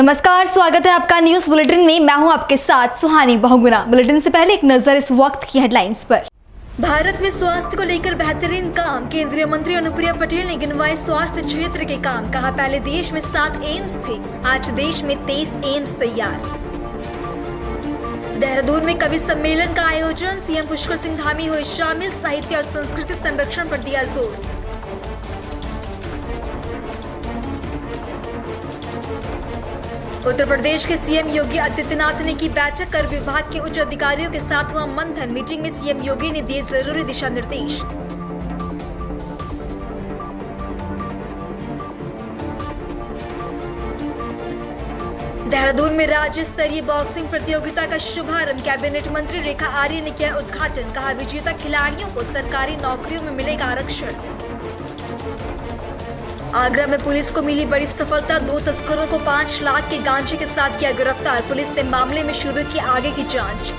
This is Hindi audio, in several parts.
नमस्कार, स्वागत है आपका न्यूज बुलेटिन में। मैं हूं आपके साथ सुहानी बहुगुना। बुलेटिन से पहले एक नजर इस वक्त की हेडलाइंस पर। भारत में स्वास्थ्य को लेकर बेहतरीन काम, केंद्रीय मंत्री अनुप्रिया पटेल ने गिनवाए स्वास्थ्य क्षेत्र के काम। कहा पहले देश में 7 एम्स थे, आज देश में 23 एम्स तैयार। देहरादून में कवि सम्मेलन का आयोजन, सीएम पुष्कर सिंह धामी हुए शामिल। साहित्य और संस्कृति संरक्षण पर दिया जोर। उत्तर प्रदेश के सीएम योगी आदित्यनाथ ने की बैठक, कर विभाग के उच्च अधिकारियों के साथ हुआ मंथन। मीटिंग में सीएम योगी ने दिए जरूरी दिशा निर्देश। देहरादून में राज्य स्तरीय बॉक्सिंग प्रतियोगिता का शुभारंभ, कैबिनेट मंत्री रेखा आर्य ने किया उद्घाटन। कहा विजेता खिलाड़ियों को सरकारी नौकरियों में मिलेगा आरक्षण। आगरा में पुलिस को मिली बड़ी सफलता, 2 तस्करों को 5 लाख के गांजे के साथ किया गिरफ्तार। पुलिस ने मामले में शुरू की आगे की जांच।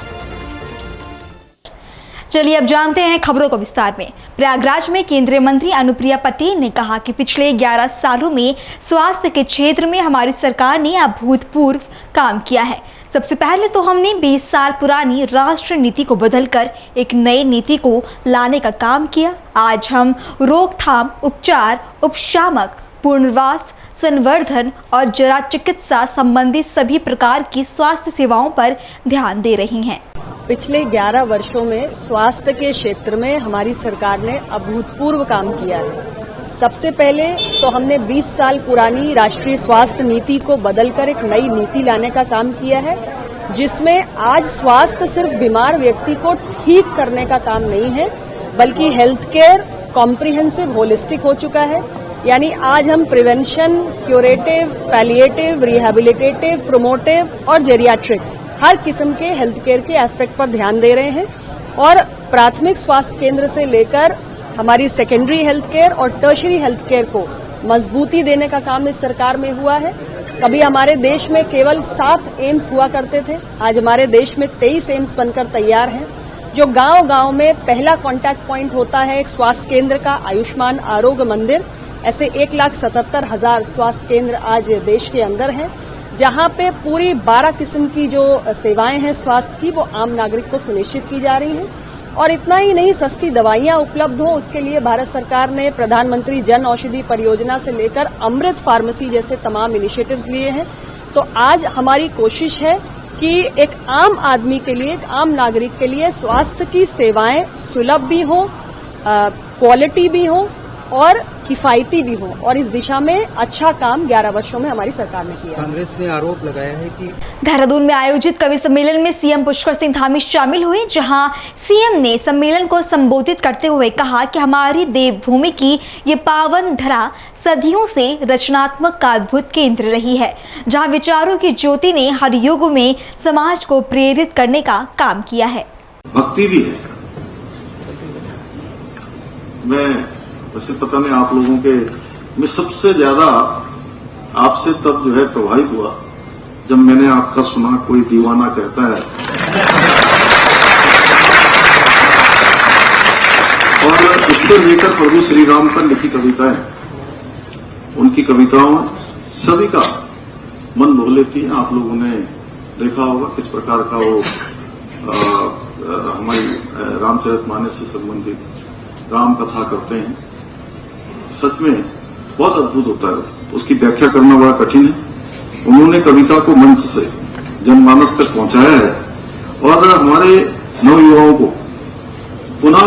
चलिए अब जानते हैं खबरों को विस्तार में। प्रयागराज में केंद्रीय मंत्री अनुप्रिया पटेल ने कहा कि पिछले 11 सालों में स्वास्थ्य के क्षेत्र में हमारी सरकार ने अभूतपूर्व काम किया है। सबसे पहले तो हमने 20 साल पुरानी राष्ट्रीय नीति को बदलकर एक नई नीति को लाने का काम किया। आज हम रोकथाम, उपचार, उपशामक, पुनर्वास, संवर्धन और जरा चिकित्सा संबंधी सभी प्रकार की स्वास्थ्य सेवाओं पर ध्यान दे रही हैं। पिछले 11 वर्षों में स्वास्थ्य के क्षेत्र में हमारी सरकार ने अभूतपूर्व काम किया है। सबसे पहले तो हमने 20 साल पुरानी राष्ट्रीय स्वास्थ्य नीति को बदलकर एक नई नीति लाने का काम किया है, जिसमें आज स्वास्थ्य सिर्फ बीमार व्यक्ति को ठीक करने का काम नहीं है, बल्कि हेल्थ केयर कॉम्प्रिहेंसिव होलिस्टिक हो चुका है। यानी आज हम prevention, curative, palliative, rehabilitative, promotive और जेरियाट्रिक हर किस्म के हेल्थ केयर के एस्पेक्ट पर ध्यान दे रहे हैं। और प्राथमिक स्वास्थ्य केंद्र से लेकर हमारी सेकेंडरी हेल्थ केयर और टर्शरी हेल्थ केयर को मजबूती देने का काम इस सरकार में हुआ है। कभी हमारे देश में केवल 7 एम्स हुआ करते थे, आज हमारे देश में 23 एम्स बनकर तैयार हैं। जो गांव-गांव में पहला कांटेक्ट पॉइंट होता है एक स्वास्थ्य केंद्र का, आयुष्मान आरोग्य मंदिर, ऐसे 1,77,000 स्वास्थ्य केंद्र आज देश के अंदर हैं, जहां पे पूरी 12 किस्म की जो सेवाएं हैं स्वास्थ्य की, वो आम नागरिक को सुनिश्चित की जा रही हैं। और इतना ही नहीं, सस्ती दवाइयां उपलब्ध हो उसके लिए भारत सरकार ने प्रधानमंत्री जन औषधि परियोजना से लेकर अमृत फार्मेसी जैसे तमाम इनिशिएटिव्स लिए हैं। तो आज हमारी कोशिश है कि एक आम आदमी के लिए, एक आम नागरिक के लिए स्वास्थ्य की सेवाएं सुलभ भी हो, क्वालिटी भी हो और किफायती भी हो। और इस दिशा में अच्छा काम 11 वर्षों में हमारी सरकार ने किया। कांग्रेस ने आरोप लगाया है कि देहरादून में आयोजित कवि सम्मेलन में सीएम पुष्कर सिंह धामी शामिल हुए, जहां सीएम ने सम्मेलन को संबोधित करते हुए कहा कि हमारी देवभूमि की ये पावन धरा सदियों से रचनात्मक का अद्भुत केंद्र रही है, जहां विचारों की ज्योति ने हर युग में समाज को प्रेरित करने का काम किया है। भक्ति भी है। वैसे पता नहीं आप लोगों के, मैं सबसे ज्यादा आपसे तब जो है प्रभावित हुआ जब मैंने आपका सुना कोई दीवाना कहता है। और इससे लेकर प्रभु श्री राम पर लिखी कविताएं, उनकी कविताओं सभी का मन मोह लेती है। आप लोगों ने देखा होगा किस प्रकार का वो हमारी रामचरितमानस से संबंधित राम कथा करते हैं। सच में बहुत अद्भुत होता है, उसकी व्याख्या करना बड़ा कठिन है। उन्होंने कविता को मंच से जनमानस तक पहुंचाया है और हमारे नवयुवाओं को पुनः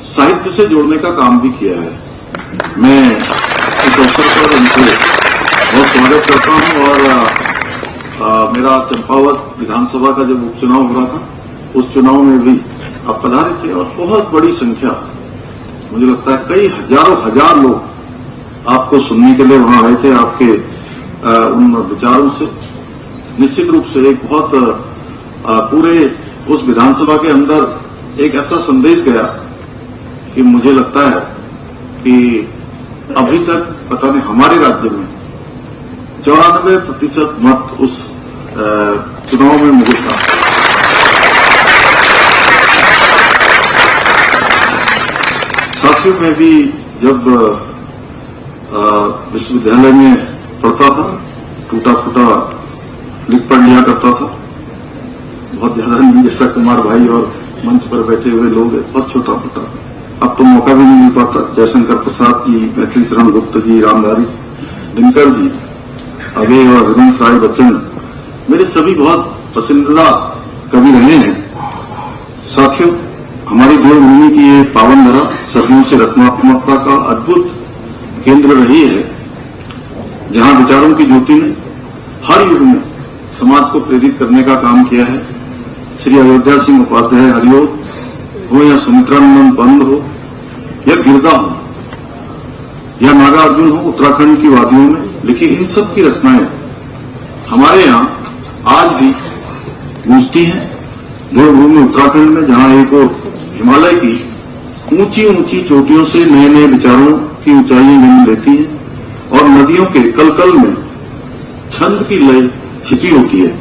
साहित्य से जोड़ने का काम भी किया है। मैं इस अवसर पर उनको बहुत स्वागत करता हूं। और मेरा चंपावत विधानसभा का जब उपचुनाव हो रहा था, उस चुनाव में भी आप पधारे थे और बहुत बड़ी संख्या, मुझे लगता है कई हजारों हजार लोग आपको सुनने के लिए वहां आए थे। आपके उन विचारों से निश्चित रूप से एक बहुत पूरे उस विधानसभा के अंदर एक ऐसा संदेश गया कि मुझे लगता है कि अभी तक पता नहीं हमारे राज्य में 94% मत उस चुनाव में मुझे था। साथियों, मैं भी जब विश्वविद्यालय में पढ़ता था, टूटा फूटा राजधानी जैसा कुमार भाई और मंच पर बैठे हुए लोग हैं, बहुत छोटा मोटा। अब तो मौका भी नहीं मिल पाता। जयशंकर प्रसाद जी, मैथिली शरण गुप्त जी, रामधारी दिनकर जी, अभय और हरिवंश राय बच्चन मेरे सभी बहुत पसंदीदा कवि रहे हैं। साथियों, हमारी देवभूमि की ये पावन धरा सदियों से रचनात्मकता का अद्भुत केंद्र रही है, जहां विचारों की ज्योति ने हर युग में समाज को प्रेरित करने का काम किया है। श्री अयोध्या सिंह उपाध्याय हरिओम हो या सुमित्रानंदन पंत हो या गिरदा हो या नागार्जुन हो, उत्तराखंड की वादियों में लिखी इन सब की रचनाएं हमारे यहाँ आज भी गूंजती हैं। देवभूमि उत्तराखंड में जहां एक और हिमालय की ऊंची ऊंची चोटियों से नए नए विचारों की ऊंचाइयां जन्म लेती हैं और नदियों के कलकल में छंद की लय छिपी होती है।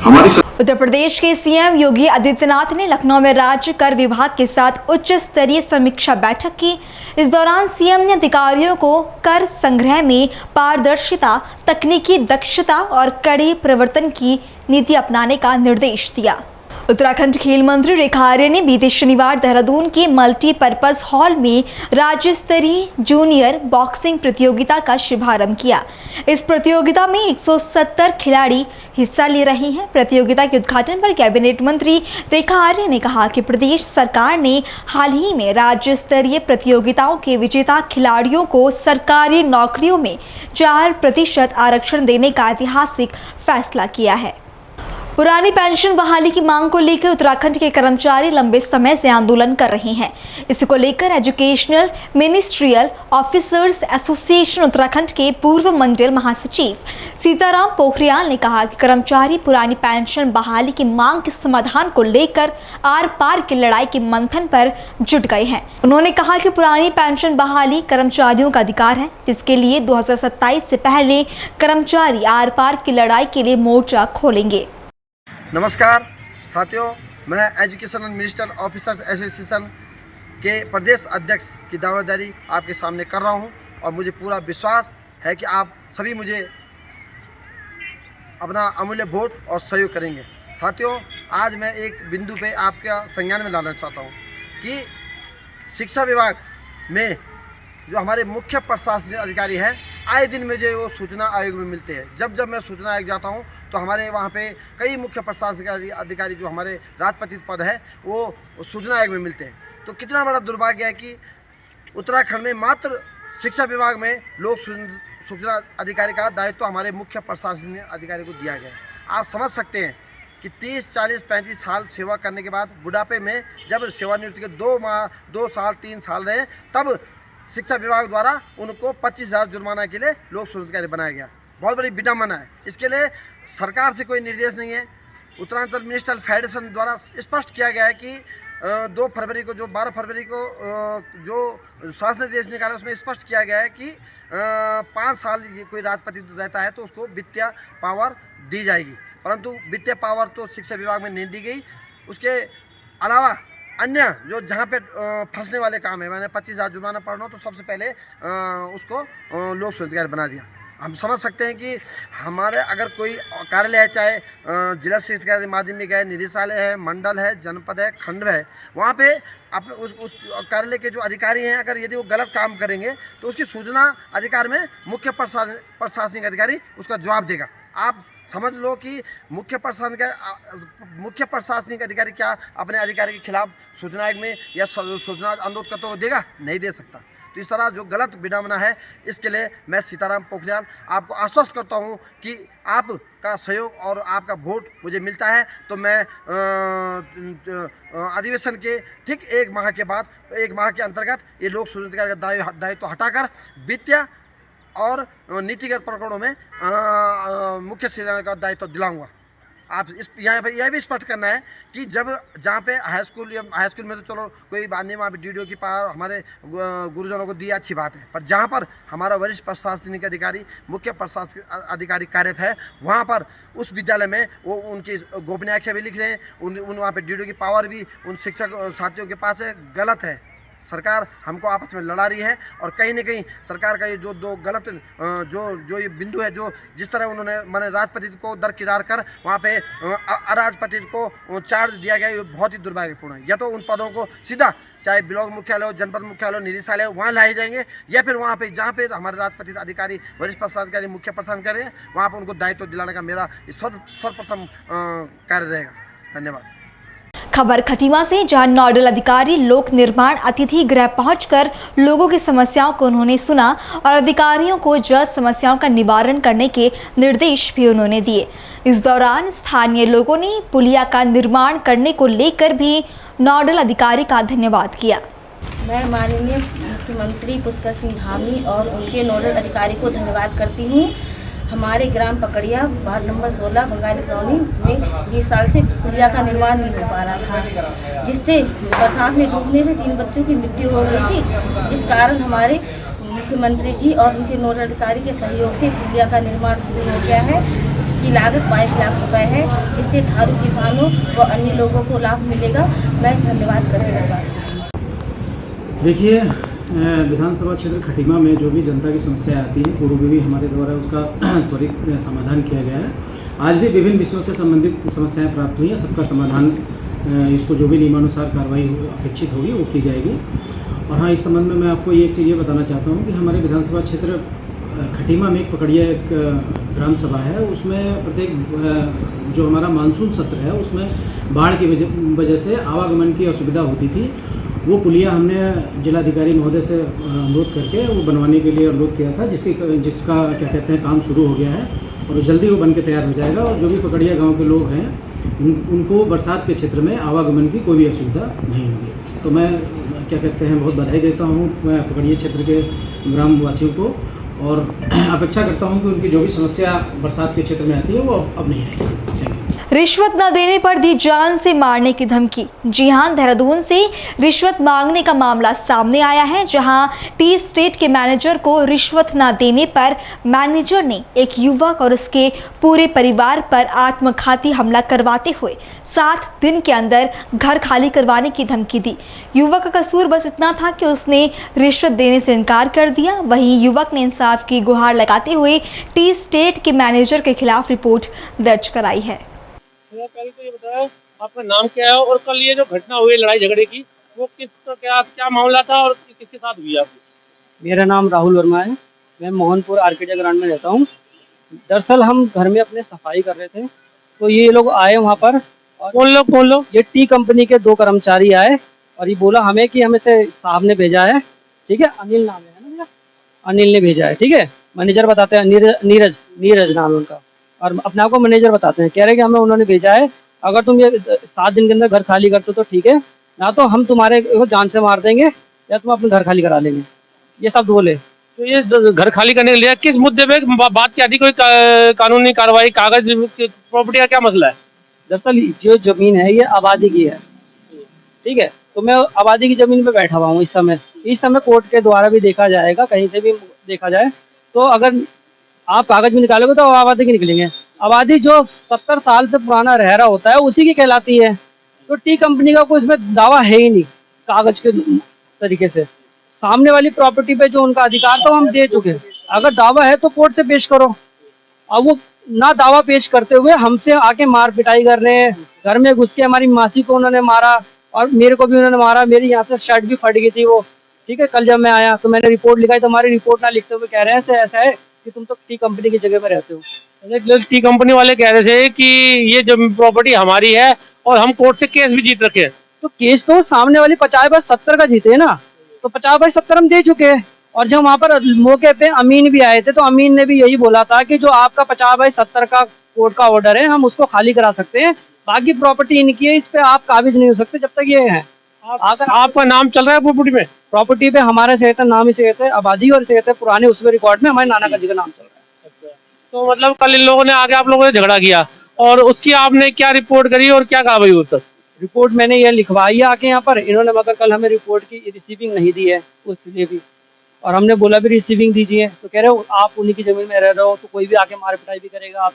हमारी उत्तर प्रदेश के सीएम योगी आदित्यनाथ ने लखनऊ में राज्य कर विभाग के साथ उच्च स्तरीय समीक्षा बैठक की। इस दौरान सीएम ने अधिकारियों को कर संग्रह में पारदर्शिता, तकनीकी दक्षता और कड़े प्रवर्तन की नीति अपनाने का निर्देश दिया। उत्तराखंड खेल मंत्री रेखा आर्य ने बीते शनिवार देहरादून के मल्टीपर्पज हॉल में राज्य स्तरीय जूनियर बॉक्सिंग प्रतियोगिता का शुभारंभ किया। इस प्रतियोगिता में 170 खिलाड़ी हिस्सा ले रहे हैं। प्रतियोगिता के उद्घाटन पर कैबिनेट मंत्री रेखा आर्य ने कहा कि प्रदेश सरकार ने हाल ही में राज्य स्तरीय प्रतियोगिताओं के विजेता खिलाड़ियों को सरकारी नौकरियों में 4% आरक्षण देने का ऐतिहासिक फैसला किया है। पुरानी पेंशन बहाली की मांग को लेकर उत्तराखंड के कर्मचारी लंबे समय से आंदोलन कर रहे हैं। इसको लेकर educational ministerial officers association Uttarakhand के पूर्व मंडल महासचिव सीताराम पोखरियाल ने कहा कि कर्मचारी पुरानी पेंशन बहाली की मांग के समाधान को लेकर आर पार की लड़ाई के मंथन पर जुट गए हैं। उन्होंने कहा कि पुरानी पेंशन बहाली कर्मचारियों का अधिकार है, जिसके लिए 2027 से पहले कर्मचारी आर पार की लड़ाई के लिए मोर्चा खोलेंगे। नमस्कार साथियों, मैं एजुकेशनल मिनिस्टर ऑफिसर्स एसोसिएशन के प्रदेश अध्यक्ष की दावेदारी आपके सामने कर रहा हूं और मुझे पूरा विश्वास है कि आप सभी मुझे अपना अमूल्य वोट और सहयोग करेंगे। साथियों, आज मैं एक बिंदु पे आपका संज्ञान में लाना चाहता हूं कि शिक्षा विभाग में जो हमारे मुख्य प्रशासनिक अधिकारी हैं, आए दिन मुझे वो सूचना आयोग में मिलते हैं। जब जब मैं सूचना आयोग जाता हूँ तो हमारे वहाँ पे कई मुख्य प्रशासनिक अधिकारी जो हमारे राजपत्रित पद है वो सूचना आयोग में मिलते हैं। तो कितना बड़ा दुर्भाग्य है कि उत्तराखंड में मात्र शिक्षा विभाग में लोक सूचना अधिकारी का दायित्व तो हमारे मुख्य प्रशासनिक अधिकारी को दिया गया है। आप समझ सकते हैं कि 30, 40, 35 साल सेवा करने के बाद बुढ़ापे में जब सेवानिवृत्ति के 2 साल 3 साल रहे, तब शिक्षा विभाग द्वारा उनको 25,000 जुर्माना के लिए लोक सूचना अधिकारी बनाया गया। बहुत बड़ी विडम्बना है। इसके लिए सरकार से कोई निर्देश नहीं है। उत्तरांचल मिनिस्ट्रियल फेडरेशन द्वारा स्पष्ट किया गया है कि 2 फरवरी को जो 12 फरवरी को जो शासन निर्देश निकाला उसमें स्पष्ट किया गया है कि 5 साल कोई राजपत्रित रहता है तो उसको वित्तीय पावर दी जाएगी, परंतु वित्तीय पावर तो शिक्षा विभाग में नहीं दी गई। उसके अलावा अन्य जो जहाँ पे फंसने वाले काम है, मैंने 25,000 जुर्माना पढ़ना हो तो सबसे पहले उसको लोक सूचना अधिकारी बना दिया। हम समझ सकते हैं कि हमारे अगर कोई कार्यालय है, चाहे जिला शिक्षा माध्यमिक है, निदेशालय है, मंडल है, जनपद है, खंड है, वहाँ पे उस कार्यालय के जो अधिकारी हैं, अगर यदि वो गलत काम करेंगे तो उसकी सूचना अधिकार में मुख्य प्रशासनिक अधिकारी उसका जवाब देगा। आप समझ लो कि मुख्य प्रशासनिक अधिकारी क्या अपने अधिकारी के खिलाफ सूचना आयोग में या सूचना अनुरोध करते हुए देगा? नहीं दे सकता। तो इस तरह जो गलत विडम्बना है, इसके लिए मैं सीताराम पोखरियाल आपको आश्वस्त करता हूं कि आपका सहयोग और आपका वोट मुझे मिलता है तो मैं अधिवेशन के ठीक 1 माह के बाद, 1 माह के अंतर्गत ये लोक सूचना अधिकारी का दायित्व हटाकर वित्तीय और नीतिगत प्रकरणों में मुख्य शिक्षा का दायित्व दिलाऊंगा। आप इस यहाँ पर यह भी स्पष्ट करना है कि जहाँ पे हाई स्कूल में तो चलो कोई बात नहीं, वहाँ पर DDO की पावर हमारे गुरुजनों को दी, अच्छी बात है, पर जहाँ पर हमारा वरिष्ठ प्रशासनिक अधिकारी, मुख्य प्रशासनिक अधिकारी कार्यरत है, वहाँ पर उस विद्यालय में वो उनकी गोपनीय आख्या भी लिख रहे हैं, वहाँ पर DDO की पावर भी उन शिक्षक साथियों के पास है, गलत है। सरकार हमको आपस में लड़ा रही है। और कहीं न कहीं सरकार का ये जो दो गलत जो ये बिंदु है, जो जिस तरह उन्होंने माने राजपत्रित को दरकिनार कर वहाँ पे अराजपत्रित को चार्ज दिया गया, ये बहुत ही दुर्भाग्यपूर्ण है। या तो उन पदों को सीधा चाहे ब्लॉक मुख्यालय हो, जनपद मुख्यालय हो, निदेशालय हो, वहाँ लाए जाएंगे, या फिर वहाँ पे जहाँ पे हमारे राजपत्रित अधिकारी, वरिष्ठ प्रशासनिक मुख्य प्रशासन कर रहे हैं, वहाँ पर उनको दायित्व दिलाने का मेरा सर्वप्रथम कार्य रहेगा। धन्यवाद। खबर खटीमा से, जहां नोडल अधिकारी लोक निर्माण अतिथि गृह पहुंचकर लोगों की समस्याओं को उन्होंने सुना और अधिकारियों को जल्द समस्याओं का निवारण करने के निर्देश भी उन्होंने दिए। इस दौरान स्थानीय लोगों ने पुलिया का निर्माण करने को लेकर भी नोडल अधिकारी का धन्यवाद किया। मैं माननीय मुख्यमंत्री पुष्कर सिंह धामी और उनके नोडल अधिकारी को धन्यवाद करती हूँ। हमारे ग्राम पकड़िया वार्ड नंबर 16 बंगाली कॉलोनी में 20 साल से पुलिया का निर्माण नहीं हो पा रहा था, जिससे बरसात में डूबने से 3 बच्चों की मृत्यु हो गई थी, जिस कारण हमारे मुख्यमंत्री जी और उनके नोडल अधिकारी के सहयोग से पुलिया का निर्माण शुरू हो गया है, जिसकी लागत 22 लाख रुपए है, जिससे थारू किसानों व अन्य लोगों को लाभ मिलेगा। मैं धन्यवाद करती हूँ। देखिए, विधानसभा क्षेत्र खटीमा में जो भी जनता की समस्याएं आती हैं, पूर्व में भी हमारे द्वारा उसका त्वरित समाधान किया गया है। आज भी विभिन्न विषयों से संबंधित समस्याएं प्राप्त हुई हैं, सबका समाधान इसको जो भी नियमानुसार कार्रवाई अपेक्षित होगी वो की जाएगी। और हाँ, इस संबंध में मैं आपको एक चीज़ ये बताना चाहता हूँ कि हमारे विधानसभा क्षेत्र खटीमा में एक पकड़िया एक ग्राम सभा है, उसमें प्रत्येक जो हमारा मानसून सत्र है उसमें बाढ़ की वजह से आवागमन की असुविधा होती थी। वो पुलिया हमने जिलाधिकारी महोदय से अनुरोध करके वो बनवाने के लिए अनुरोध किया था, जिसका क्या कहते हैं काम शुरू हो गया है और जल्दी वो बन के तैयार हो जाएगा। और जो भी पकड़िया गांव के लोग हैं उनको बरसात के क्षेत्र में आवागमन की कोई भी असुविधा नहीं होगी। तो मैं क्या कहते हैं बहुत बधाई देता हूँ पकड़िया क्षेत्र के ग्रामवासियों को और अपेक्षा करता हूँ कि उनकी जो भी समस्या बरसात के क्षेत्र में आती है वो अब नहीं आएगी। रिश्वत न देने पर दी जान से मारने की धमकी। जी हां, देहरादून से रिश्वत मांगने का मामला सामने आया है, जहां टी स्टेट के मैनेजर को रिश्वत न देने पर मैनेजर ने एक युवक और उसके पूरे परिवार पर आत्मघाती हमला करवाते हुए 7 दिन के अंदर घर खाली करवाने की धमकी दी। युवक का कसूर बस इतना था कि उसने रिश्वत देने से इनकार कर दिया। वहीं युवक ने इंसाफ की गुहार लगाते हुए टी स्टेट के मैनेजर के खिलाफ रिपोर्ट दर्ज कराई है। पहले तो ये बताओ आपका नाम क्या है और कल ये जो घटना हुई लड़ाई झगड़े की वो क्या मामला था और किसके साथ हुई आपकी? मेरा नाम राहुल वर्मा है। मैं मोहनपुर आर्किटेक्ट ग्राउंड में रहता हूँ। दरअसल हम घर में अपने सफाई कर रहे थे तो ये लोग आए वहाँ पर। और कौन लोग? ये टी कंपनी के 2 कर्मचारी आए और ये बोला हमें कि हमें से साहब ने भेजा है। ठीक है, अनिल नाम है ना भैया, अनिल ने भेजा है। ठीक है, मैनेजर बताते हैं, नीरज नाम है उनका, और अपने आप को मैनेजर बताते हैं। कह रहे हैं कि हमें उन्होंने भेजा है, अगर तुम ये 7 दिन के अंदर घर खाली करते हो तो ठीक है, ना तो हम तुम्हारे जान से मार देंगे या तुम अपने घर खाली करा लेंगे। ये सब बोले। तो ये घर खाली करने के लिए किस मुद्दे पे बात क्या थी? कोई कानूनी कार्रवाई, कागज, प्रॉपर्टी का क्या मसला है? दरअसल जो जमीन है ये आबादी की है। ठीक है, तो मैं आबादी की जमीन पे बैठा हुआ हूँ इस समय कोर्ट के द्वारा भी देखा जाएगा, कहीं से भी देखा जाए तो अगर आप कागज भी निकालोगे तो आबादी की निकलेंगे। आबादी जो 70 साल से पुराना रह रहा होता है उसी की कहलाती है। तो टी कंपनी का कोई इसमें दावा है ही नहीं कागज के तरीके से। सामने वाली प्रॉपर्टी पे जो उनका अधिकार था हम दे चुके हैं। अगर दावा है तो कोर्ट से पेश करो। अब वो ना दावा पेश करते हुए हमसे आके मार पिटाई कर रहे हैं। घर में घुस के हमारी मासी को उन्होंने मारा और मेरे को भी उन्होंने मारा। मेरी यहाँ से शर्ट भी फट गई थी वो। ठीक है, कल जब मैं आया तो मैंने रिपोर्ट लिखाई तो हमारी रिपोर्ट ना लिखते हुए कह रहे हैं ऐसा है कि तुम तो टी कंपनी की जगह पर रहते हो। टी कंपनी वाले कह रहे थे कि ये जमीन प्रॉपर्टी हमारी है और हम कोर्ट से केस भी जीत रखे हैं। तो केस तो सामने वाली 50/70 का जीते है ना, तो 50/70 हम दे चुके हैं। और जब वहाँ पर मौके पे अमीन भी आए थे तो अमीन ने भी यही बोला था कि जो आपका 50/70 का कोर्ट का ऑर्डर है हम उसको खाली करा सकते हैं, बाकी प्रॉपर्टी इनकी है, इस पे आप काबिज नहीं हो सकते जब तक ये है। आपका नाम चल रहा है प्रॉपर्टी पे? हमारे सेहत नाम ही सेहत है, आबादी और सेहत है पुराने उसमें रिकॉर्ड में हमारे नाना का जी का नाम चल रहा है। अच्छा, तो मतलब कल इन लोगों ने आगे आप लोगों ने झगड़ा किया और उसकी आपने क्या रिपोर्ट करी और क्या कार्रवाई हुई सर? रिपोर्ट मैंने ये लिखवाई है आके यहाँ पर, इन्होंने मगर कल हमें रिपोर्ट की रिसीविंग नहीं दी है उसलिए भी, और हमने बोला भी रिसीविंग दीजिए तो कह रहे हो आप उन्हीं की जमीन में रह रहे हो तो कोई भी आके मार पिटाई भी करेगा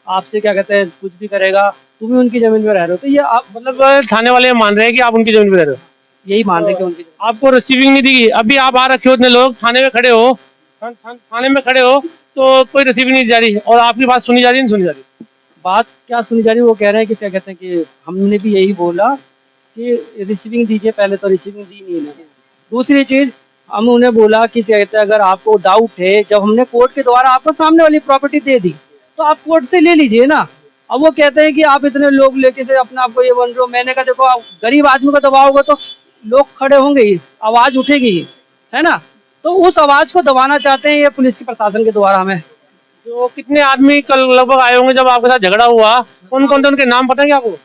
आपसे क्या कहते हैं कुछ भी करेगा, तुम भी उनकी जमीन में रह रहे हो। तो ये आप मतलब थाने वाले मान रहे हैं कि आप उनकी जमीन में रह रहे हो? यही मान रहे कि उनकी आपको रिसीविंग नहीं दी। अभी आप आ रखे हो, इतने लोग थाने में खड़े हो, थाने में खड़े हो, तो कोई रिसीविंग नहीं जा रही और आपकी बात सुनी जा रही, नहीं सुनी जा रही। बात क्या सुनी जा रही है, वो कह रहे हैं कि क्या कहते हैं कि हमने भी यही बोला कि रिसीविंग दीजिए, पहले तो रिसीविंग दी नहीं है। दूसरी चीज हम उन्हें बोला कि क्या कहते हैं अगर आपको डाउट है, जब हमने कोर्ट के द्वारा आपको सामने वाली प्रॉपर्टी दे दी तो आप कोर्ट से ले लीजिए ना। अब वो कहते हैं कि आप इतने लोग लेके से अपने आप को ये बन रहे हो। मैंने कहा देखो, आप गरीब आदमी को दबाओगे तो लोग खड़े होंगे ही, आवाज उठेगी ही, है ना। तो उस आवाज को दबाना चाहते हैं ये पुलिस की प्रशासन के द्वारा हमें। तो कितने आदमी कल लगभग आए होंगे जब आपके साथ झगड़ा हुआ, कौन कौन थे, उनके नाम पता है आपको?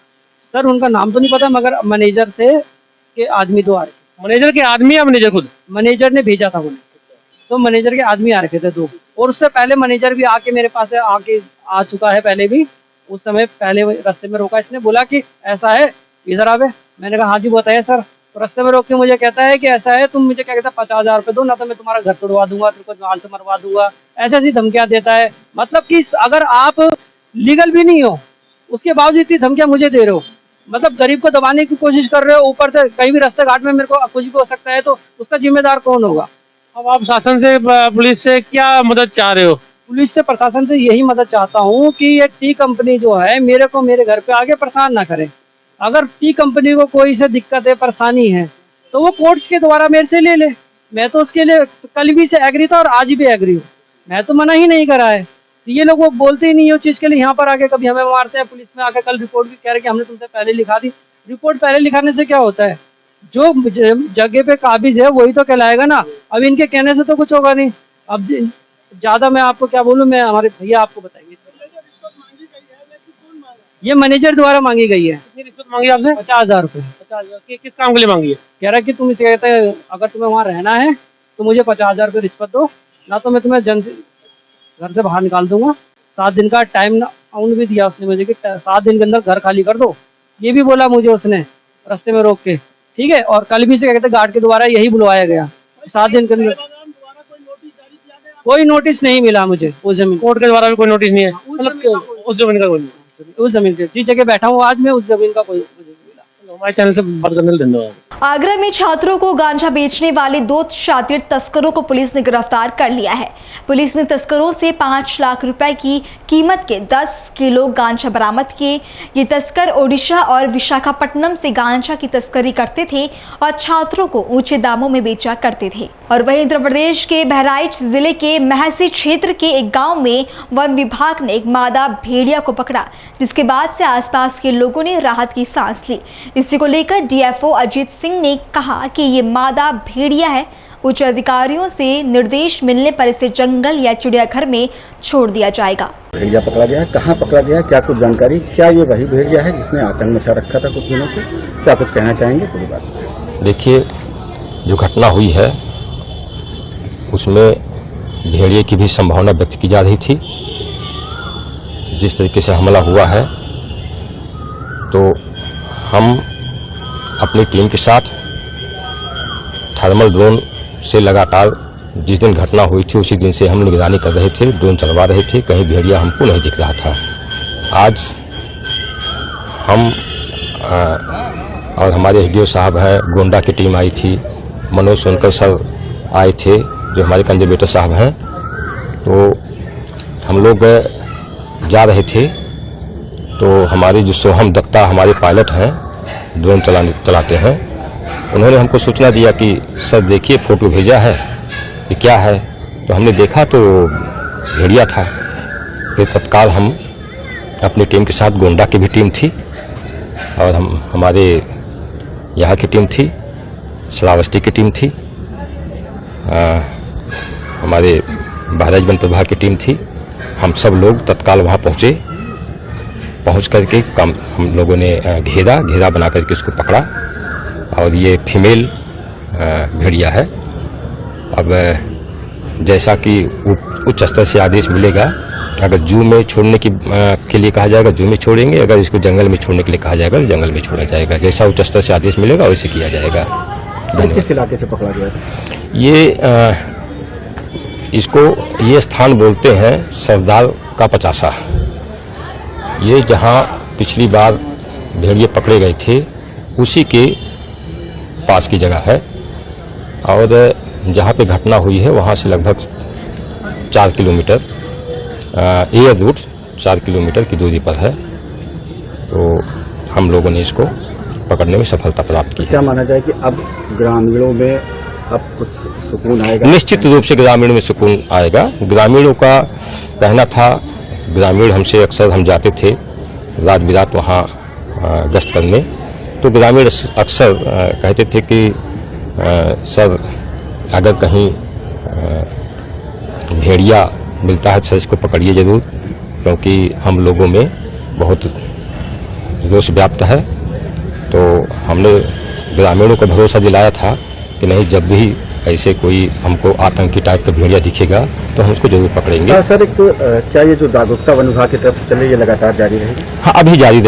सर उनका नाम तो नहीं पता, मगर मैनेजर थे के आदमी दो आ रहे। मैनेजर के आदमी या मैनेजर खुद? मैनेजर ने भेजा था उन्हें, तो मैनेजर के आदमी आ रखे थे दो, और उससे पहले मैनेजर भी आके मेरे पास आ चुका है पहले भी। उस समय पहले रास्ते में रोका, इसने बोला कि ऐसा है इधर आवे। मैंने कहा हाँ जी बताइए सर। तो रास्ते में रोक के मुझे कहता है कि ऐसा है, तुम मुझे क्या कहता है 50,000 रुपये दो, ना तो मैं तुम्हारा घर तोड़वा दूंगा, तुमको जान से मरवा दूंगा, ऐसी ऐसी धमकियां देता है। मतलब कि अगर आप लीगल भी नहीं हो, उसके बावजूद इतनी धमकियां मुझे दे रहे हो, मतलब गरीब को दबाने की कोशिश कर रहे हो। ऊपर से कहीं भी रास्ते घाट में मेरे को कुछ भी हो सकता है, तो उसका जिम्मेदार कौन होगा? अब आप शासन से, पुलिस से क्या मदद चाह रहे हो? पुलिस से प्रशासन से यही मदद चाहता हूँ कि ये टी कंपनी जो है मेरे को मेरे घर पे आगे परेशान ना करे। अगर टी कंपनी को कोई से दिक्कत है, परेशानी है, तो वो कोर्ट के द्वारा मेरे से ले ले। मैं तो उसके लिए कल भी से एग्री था और आज भी एग्री हूँ, मैं तो मना ही नहीं करा है। तो ये लोग वो बोलते ही नहीं है उस चीज़ के लिए। यहाँ पर आके कभी हमें मारते हैं, पुलिस में आके कल रिपोर्ट भी कह रहे कि हमने तुमसे पहले लिखा दी। रिपोर्ट पहले लिखाने से क्या होता है? जो जगह पे काबिज है वही तो कहलाएगा ना। अब इनके कहने से तो कुछ होगा नहीं। अब ज्यादा मैं आपको क्या बोलूँ, मैं हमारे भैया आपको बताएंगे। ये मैनेजर द्वारा मांगी गई है। कितनी रिश्वत मांगी आपसे? 50,000 रुपये। 50,000 किस काम के लिए मांगी है? कह रहा है कि तुम इसे कहते हैं अगर तुम्हें वहाँ रहना है तो मुझे 50,000 रुपये रिश्वत दो, ना तो मैं तुम्हें घर से बाहर निकाल दूंगा। 7 दिन का टाइम आउट भी दिया उसने मुझे कि 7 दिन के अंदर घर खाली कर दो। ये भी बोला मुझे उसने रास्ते में रोक के, ठीक है। और कल भी से कहते गार्ड के द्वारा यही बुलवाया गया 7 दिन के अंदर। कोई नोटिस नहीं मिला मुझे उस जमीन। कोर्ट के द्वारा भी कोई नोटिस नहीं है? मतलब उस जमीन का कोई? उस जमीन के जिस जगह बैठा हूँ आज मैं, उस जमीन का कोई मुझे नहीं मिला। हमारे चैनल से बात करने के लिए धन्यवाद। आगरा में छात्रों को गांजा बेचने वाले 2 शातिर तस्करों को पुलिस ने गिरफ्तार कर लिया है। पुलिस ने तस्करों से 5 लाख रुपए की कीमत के 10 किलो गांजा बरामद किए। ये तस्कर ओडिशा और विशाखापट्टनम से गांजा की तस्करी करते थे और छात्रों को ऊंचे दामों में बेचा करते थे। और वहीं उत्तर प्रदेश के बहराइच जिले के महसी क्षेत्र के एक गाँव में वन विभाग ने एक मादा भेड़िया को पकड़ा, जिसके बाद से आसपास के लोगों ने राहत की सांस ली। इसी को लेकर डीएफओ अजीत सिंह ने कहा कि ये मादा भेड़िया है, उच्च अधिकारियों से निर्देश मिलने पर इसे जंगल या चिड़ियाघर में छोड़ दिया जाएगा। भेड़िया पकड़ा गया है, कहाँ पकड़ा गया है, क्या कुछ जानकारी, क्या ये वही भेड़िया है जिसने आतंक मचा रखा था कुछ दिनों से, क्या कुछ कहना चाहेंगे पूरी बात? देखिए, जो घटना हुई है उसमें भेड़िए की भी संभावना व्यक्त की जा रही थी। जिस तरीके से हमला हुआ है तो हम अपनी टीम के साथ थर्मल ड्रोन से लगातार जिस दिन घटना हुई थी उसी दिन से हम निगरानी कर रहे थे, ड्रोन चलवा रहे थे, कहीं भेड़िया हमको नहीं दिख रहा था। आज हम और हमारे एसडीओ साहब हैं, गोंडा की टीम आई थी, मनोज सोनकर सर आए थे जो हमारे कंजर्वेटर साहब हैं, तो हम लोग जा रहे थे तो हमारे जो सोहम दत्ता हमारे पायलट हैं, ड्रोन चलाते हैं, उन्होंने हमको सूचना दिया कि सर देखिए फ़ोटो भेजा है, ये क्या है? तो हमने देखा तो भेड़िया था। फिर तत्काल हम अपनी टीम के साथ, गोंडा की भी टीम थी और हमारे यहाँ की टीम थी, श्रावस्ती की टीम थी, हमारे बहराइच वन प्रभाग की टीम थी। हम सब लोग तत्काल वहाँ पहुँच करके हम लोगों ने घेरा बना करके उसको पकड़ा और ये फीमेल भेड़िया है। अब जैसा कि उच्च स्तर से आदेश मिलेगा, अगर जू में छोड़ने के लिए कहा जाएगा जू में छोड़ेंगे, अगर इसको जंगल में छोड़ने के लिए कहा जाएगा तो जंगल में छोड़ा जाएगा। जैसा उच्च स्तर से आदेश मिलेगा वैसे किया जाएगा। किस इलाके से पकड़ा गया था? ये स्थान बोलते हैं सरदार का 50। ये जहाँ पिछली बार भेड़िए पकड़े गए थे उसी के पास की जगह है और जहाँ पे घटना हुई है वहाँ से लगभग 4 किलोमीटर एयर रूट 4 किलोमीटर की दूरी पर है। तो हम लोगों ने इसको पकड़ने में सफलता प्राप्त की है। क्या माना जाए कि अब ग्रामीणों में अब कुछ सुकून आएगा? निश्चित रूप से ग्रामीणों में सुकून आएगा। ग्रामीणों का कहना था, ग्रामीण हमसे अक्सर हम जाते थे रात बिरात वहाँ गश्त करने, तो ग्रामीण अक्सर कहते थे कि सर अगर कहीं भेड़िया मिलता है तो इसको पकड़िए ज़रूर, क्योंकि हम लोगों में बहुत रोष व्याप्त है। तो हमने ग्रामीणों को भरोसा दिलाया था कि नहीं, जब भी ऐसे कोई हमको आतंकी टाइप का भेड़िया दिखेगा तो हम उसको जरूर पकड़ेंगे। सर, एक तो क्या ये जो जागरूकता वन विभाग की तरफ से चल रही है लगातार जारी रहेगी? हाँ, अभी जारी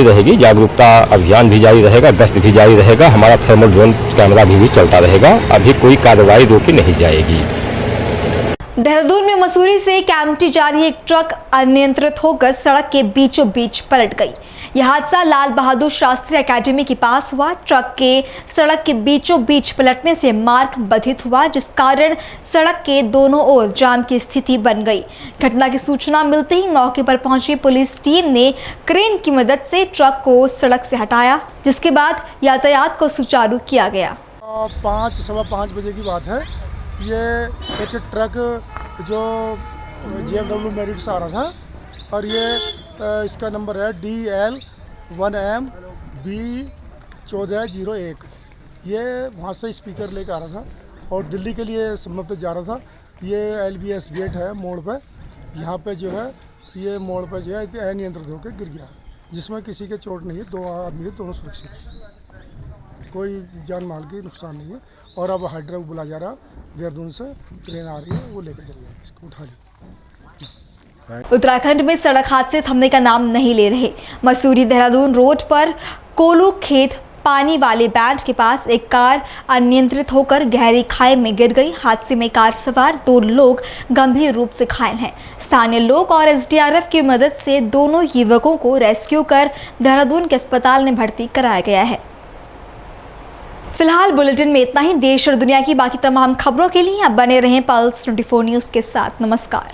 रहेगी। जागरूकता अभियान भी जारी रहेगा, गश्त भी जारी रहेगा, हमारा थर्मल ड्रोन कैमरा भी चलता रहेगा। अभी कोई कार्रवाई रोकी नहीं जाएगी। देहरादून में मसूरी से कैंपटी जा रही एक ट्रक अनियंत्रित होकर सड़क के बीचों बीच पलट गई। यह हादसा लाल बहादुर शास्त्री एकेडमी के पास हुआ। ट्रक के सड़क के बीचों बीच पलटने से मार्ग बाधित हुआ, जिस कारण सड़क के दोनों ओर जाम की स्थिति बन गई। घटना की सूचना मिलते ही मौके पर पहुंची पुलिस टीम ने क्रेन की मदद से ट्रक को सड़क से हटाया, जिसके बाद यातायात को सुचारू किया गया। 5-5:15 बजे की बात है। ये एक ट्रक जो JFW मेरिट से आ रहा था और ये इसका नंबर है DL1MB1401। ये वहाँ से स्पीकर लेकर आ रहा था और दिल्ली के लिए सम्मत पे जा रहा था। ये LBS गेट है मोड़ पे, यहाँ पे जो है ये मोड़ पे जो है अनियंत्रित होकर गिर गया, जिसमें किसी के चोट नहीं है। 2 आदमी थे, दोनों सुरक्षित है, कोई जान माल की नुकसान नहीं है। और अब हाइड्रा बुला जा रहा, देहरादून से ट्रेन आ रही है, वो लेकर चल गया, इसको उठा लिया। उत्तराखंड में सड़क हादसे थमने का नाम नहीं ले रहे। मसूरी देहरादून रोड पर कोलू खेत पानी वाले बैंड के पास एक कार अनियंत्रित होकर गहरी खाई में गिर गई। हादसे में कार सवार 2 लोग गंभीर रूप से घायल हैं। स्थानीय लोग और SDRF की मदद से दोनों युवकों को रेस्क्यू कर देहरादून के अस्पताल में भर्ती कराया गया है। फिलहाल बुलेटिन में इतना ही। देश और दुनिया की बाकी तमाम खबरों के लिए आप बने रहें पल्स 24 न्यूज़ के साथ। नमस्कार।